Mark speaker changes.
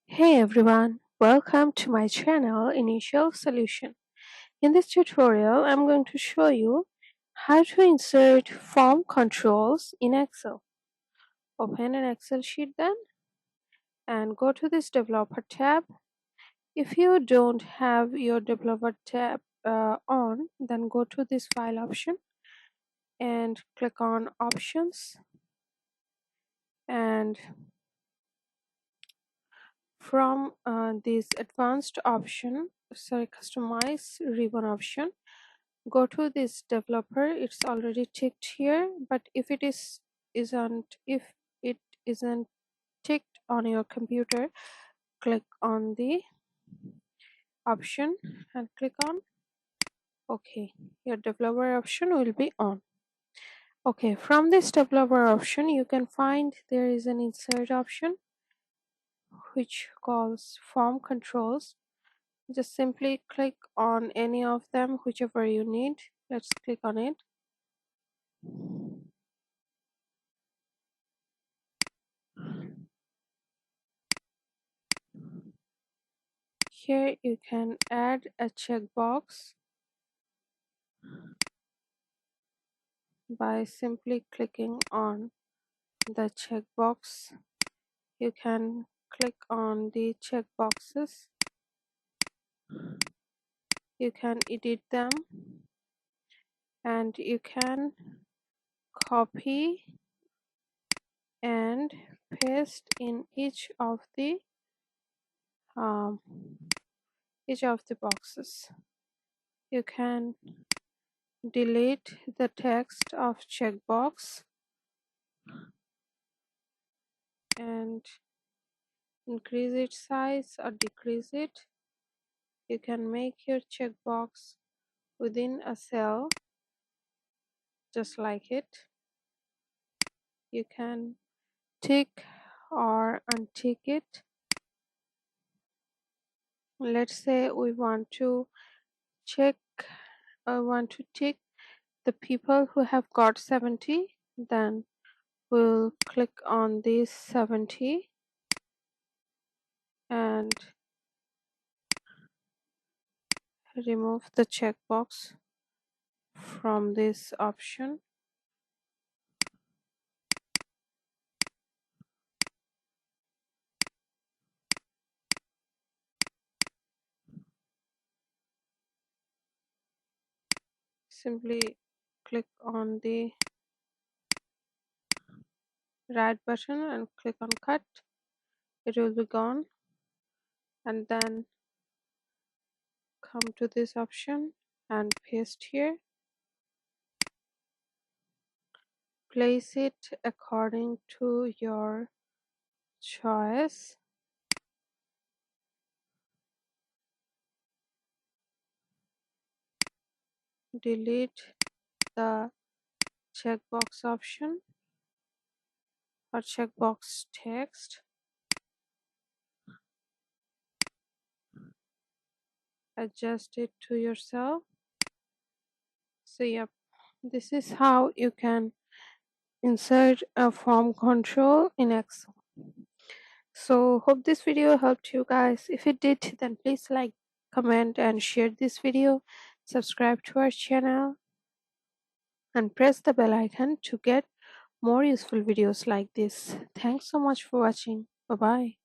Speaker 1: Hey everyone, welcome to my channel Initial Solution. In this tutorial, I'm going to show you how to insert form controls in Excel. Open an Excel sheet then and go to this developer tab. If you don't have your developer tab on, then go to this file option and click on options, and from this advanced option, customize ribbon option, go to this developer. It's already ticked here, but if it isn't ticked on your computer, click on the option and click on OK. Your developer option will be on. Okay, from this developer option you can find there is an insert option which calls form controls. Just simply click on any of them, whichever you need. Let's click on it. Here you can add a checkbox by simply clicking on the checkbox. You can click on the checkboxes. You can edit them and you can copy and paste in um, each of the boxes. You can delete the text of checkbox and increase its size or decrease it. You can make your checkbox within a cell just like it. You can tick or untick it. Let's say we want to check I want to tick the people who have got 70, then we'll click on this 70 and remove the checkbox from this option. Simply click on the right button and click on cut. It will be gone, and then come to this option and paste here. Place it according to your choice. Delete the checkbox option or checkbox text. Adjust it to yourself. So yep, this is how you can insert a form control in Excel. So hope this video helped you guys. If it did, then please like, comment and share this video. Subscribe to our channel and press the bell icon to get more useful videos like this. Thanks so much for watching. Bye bye.